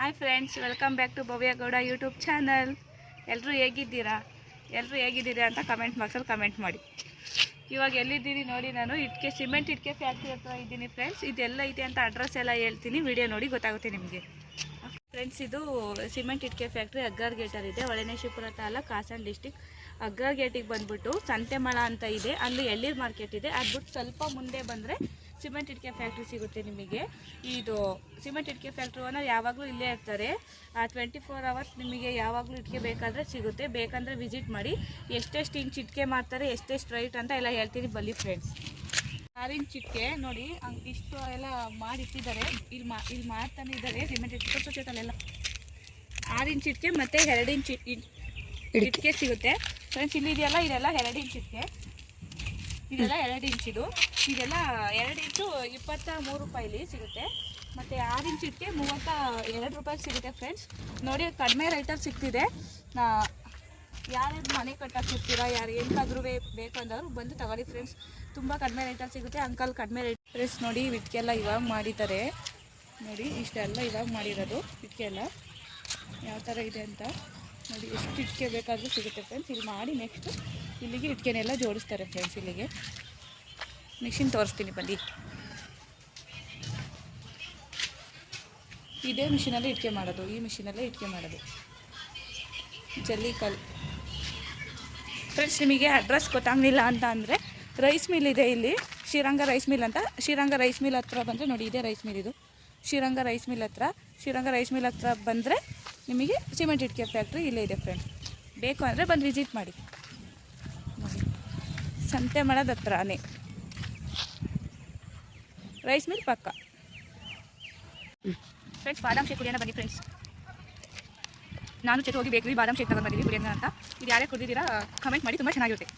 Hi friends, welcome back to Bhavya Gowda YouTube channel. ಎಲ್ಲರೂ ಹೇಗಿದ್ದೀರಾ ಅಂತ ಕಮೆಂಟ್ ಬಾಕ್ಸಲ್ಲಿ ಕಮೆಂಟ್ ಮಾಡಿ. ಇವಾಗ ಎಲ್ಲಿದ್ದೀನಿ ನೋಡಿ, ನಾನು ಸಿಮೆಂಟ್ ಇಟ್ಕೆ ಫ್ಯಾಕ್ಟ್ರಿ ಹತ್ರ ಇದ್ದೀನಿ ಫ್ರೆಂಡ್ಸ್. ಇದೆಲ್ಲ ಇದೆ ಅಂತ ಅಡ್ರೆಸ್ ಎಲ್ಲ ಹೇಳ್ತೀನಿ, ವಿಡಿಯೋ ನೋಡಿ ಗೊತ್ತಾಗುತ್ತೆ ನಿಮಗೆ ಫ್ರೆಂಡ್ಸ್. ಇದು ಸಿಮೆಂಟ್ ಇಟ್ಕೆ ಫ್ಯಾಕ್ಟ್ರಿ ಅಗ್ಗಾರ್ ಗೇಟಲ್ಲಿದೆ, ಹೊಳೆನರಸೀಪುರ ತಾಲೂಕು, ಹಾಸನ ಡಿಸ್ಟಿಕ್. ಅಗ್ಗಾರ್ ಗೇಟಿಗೆ ಬಂದ್ಬಿಟ್ಟು ಸಂತೆಮಳ ಅಂತ ಇದೆ, ಅಲ್ಲಿ ಎಳ್ಳೀರು ಮಾರ್ಕೆಟ್ ಇದೆ. ಅದು ಬಿಟ್ಟು ಸ್ವಲ್ಪ ಮುಂದೆ ಬಂದರೆ ಸಿಮೆಂಟ್ ಇಟ್ಕೆ ಫ್ಯಾಕ್ಟ್ರಿ ಸಿಗುತ್ತೆ ನಿಮಗೆ. ಇದು ಸಿಮೆಂಟ್ ಇಟ್ಕೆ ಫ್ಯಾಕ್ಟ್ರಿ ಓನರ್ ಯಾವಾಗಲೂ ಇಲ್ಲೇ ಇರ್ತಾರೆ. 24 hours ನಿಮಗೆ ಯಾವಾಗಲೂ ಇಟ್ಕೆ ಬೇಕಾದರೆ ಸಿಗುತ್ತೆ. ಬೇಕಂದರೆ ವಿಸಿಟ್ ಮಾಡಿ. ಎಷ್ಟೆಷ್ಟು ಇಂಚ್ ಇಟ್ಕೆ ಮಾಡ್ತಾರೆ, ಎಷ್ಟೆಷ್ಟು ರೈಟ್ ಅಂತ ಎಲ್ಲ ಹೇಳ್ತೀನಿ, ಬನ್ನಿ ಫ್ರೆಂಡ್ಸ್. 6 ಇಂಚ್ ಇಟ್ಕೆ ನೋಡಿ, ಇಷ್ಟು ಎಲ್ಲ ಮಾಡಿಟ್ಟಿದ್ದಾರೆ. ಇಲ್ಲಿ ಮಾಡ್ತಾನೆ ಇದ್ದಾರೆ ಸಿಮೆಂಟ್ ಇಟ್ಕೆ ಸ್ವಚ್ಛತೆಲ್ಲ. 6 ಇಂಚ್ ಇಟ್ಕೆ ಮತ್ತು 2 ಇಂಚ್ ಇಟ್ಕೆ ಸಿಗುತ್ತೆ ಫ್ರೆಂಡ್ಸ್. ಇಲ್ಲಿ ಇದೆಲ್ಲ 2 ಇಂಚ್ ಇಟ್ಕೆ, ಇದೆಲ್ಲ 2 ಇಂಚ್. ಇದೆಲ್ಲ 2 ಇಂಚು 23 ರೂಪಾಯಿಲಿ ಸಿಗುತ್ತೆ. ಮತ್ತು 6 ಇಂಚ್ ಇಟ್ಕೆ 32 ರೂಪಾಯಿಗೆ ಸಿಗುತ್ತೆ ಫ್ರೆಂಡ್ಸ್. ನೋಡಿ, ಕಡಿಮೆ ರೇಟಲ್ಲಿ ಸಿಗ್ತಿದೆ. ಯಾರ್ಯಾರು ಮನೆ ಕಟ್ಟಾಕ್ತಿರ್ತೀರಾ, ಯಾರು ಎಂತಾದ್ರೂ ಬೇಕಂದವರು ಬಂದು ತಗೊಳ್ಳಿ ಫ್ರೆಂಡ್ಸ್. ತುಂಬ ಕಡಿಮೆ ರೇಟಲ್ಲಿ ಸಿಗುತ್ತೆ. ಅಂಕಲ್ ಕಡಿಮೆ ರೇಟ್ ಫ್ರೆಂಡ್ಸ್. ನೋಡಿ, ಇಟ್ಕೆ ಎಲ್ಲ ಇವಾಗ ಮಾಡಿದ್ದಾರೆ ನೋಡಿ, ಇಷ್ಟೆಲ್ಲ ಇವಾಗ ಮಾಡಿರೋದು ಇಟ್ಕೆ ಎಲ್ಲ ಯಾವ ಥರ ಇದೆ ಅಂತ ನೋಡಿ. ಎಷ್ಟು ಇಟ್ಕೆ ಬೇಕಾದರೂ ಸಿಗುತ್ತೆ ಫ್ರೆಂಡ್ಸ್. ಇಲ್ಲಿ ಮಾಡಿ ನೆಕ್ಸ್ಟ್ ಇಲ್ಲಿಗೆ ಇಟ್ಕೆನೆಲ್ಲ ಜೋಡಿಸ್ತಾರೆ ಫ್ರೆಂಡ್ಸ್. ಇಲ್ಲಿಗೆ ಮಿಷಿನ್ ತೋರಿಸ್ತೀನಿ ಬನ್ನಿ. ಇದೇ ಮಿಷಿನಲ್ಲಿ ಇಟ್ಕೆ ಮಾಡೋದು, ಈ ಮಿಷಿನಲ್ಲೇ ಇಟ್ಕೆ ಮಾಡೋದು, ಜಲ್ಲಿಕಲ್ ಫ್ರೆಂಡ್ಸ್. ನಿಮಗೆ ಅಡ್ರೆಸ್ ಗೊತ್ತಾಗಲಿಲ್ಲ ಅಂತ ಅಂದರೆ ರೈಸ್ ಮಿಲ್ ಇದೆ ಇಲ್ಲಿ, ಶ್ರೀರಂಗ ರೈಸ್ ಮಿಲ್ ಅಂತ. ಶ್ರೀರಂಗ ರೈಸ್ ಮಿಲ್ ಹತ್ರ ಬಂದರೆ ನೋಡಿ, ಇದೇ ರೈಸ್ ಮಿಲ್ ಇದು, ಶ್ರೀರಂಗ ರೈಸ್ ಮಿಲ್ ಹತ್ರ. ಶ್ರೀರಂಗ ರೈಸ್ ಮಿಲ್ ಹತ್ರ ಬಂದರೆ ನಿಮಗೆ ಸಿಮೆಂಟ್ ಇಟ್ಕೆ ಫ್ಯಾಕ್ಟ್ರಿ ಇಲ್ಲೇ ಇದೆ ಫ್ರೆಂಡ್ಸ್. ಬೇಕು ಅಂದರೆ ಬಂದು ವಿಸಿಟ್ ಮಾಡಿ. ಸಂತೆಮಳದ ಹತ್ರನೇ ರೈಸ್ ಮಿಲ್ ಪಕ್ಕ ಫ್ರೆಂಡ್ಸ್. ಬಾದಾಮ್ ಶೇಕ್ ಕುಡಿಯೋಣ ಬನ್ನಿ ಫ್ರೆಂಡ್ಸ್. ನಾನು ಜೊತೆ ಹೋಗಿ ಬೇಕ್ರಿ ಬಾದಾಮ್ ಶೇಕ್ ತಗೊಂಡು ಬಂದಿದ್ದೀವಿ ಕುಡಿಯೋಣ ಅಂತ. ಇದು ಯಾರೇ ಕುಡಿದಿದ್ದೀರಾ ಕಮೆಂಟ್ ಮಾಡಿ, ತುಂಬ ಚೆನ್ನಾಗಿರುತ್ತೆ.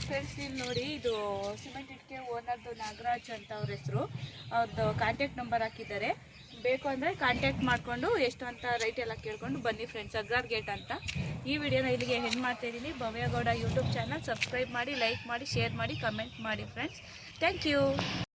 ಫ್ರೆಂಡ್ಸ್, ಇಲ್ಲಿ ನೋಡಿ, ಇದು ಸಿಮೆಂಟ್ ಇಟ್ಕೆ ಓನರ್ದು ನಾಗರಾಜ್ ಅಂತ ಅವ್ರ ಹೆಸರು. ಅವ್ರದ್ದು ಕಾಂಟ್ಯಾಕ್ಟ್ ನಂಬರ್ ಹಾಕಿದ್ದಾರೆ. ಬೇಕು ಅಂದರೆ ಕಾಂಟ್ಯಾಕ್ಟ್ ಮಾಡಿಕೊಂಡು ಎಷ್ಟು ಅಂತ ರೈಟ್ ಎಲ್ಲ ಕೇಳ್ಕೊಂಡು ಬನ್ನಿ ಫ್ರೆಂಡ್ಸ್. ಅಗ್ಗಾರ್ ಗೇಟ್ ಅಂತ. ಈ ವಿಡಿಯೋನ ಇಲ್ಲಿಗೆ ಎಂಡ್ ಮಾಡ್ತಾ ಇದ್ದೀನಿ. Bhavya Gowda YouTube channel subscribe ಮಾಡಿ, ಲೈಕ್ ಮಾಡಿ, ಶೇರ್ ಮಾಡಿ, ಕಮೆಂಟ್ ಮಾಡಿ ಫ್ರೆಂಡ್ಸ್. Thank you.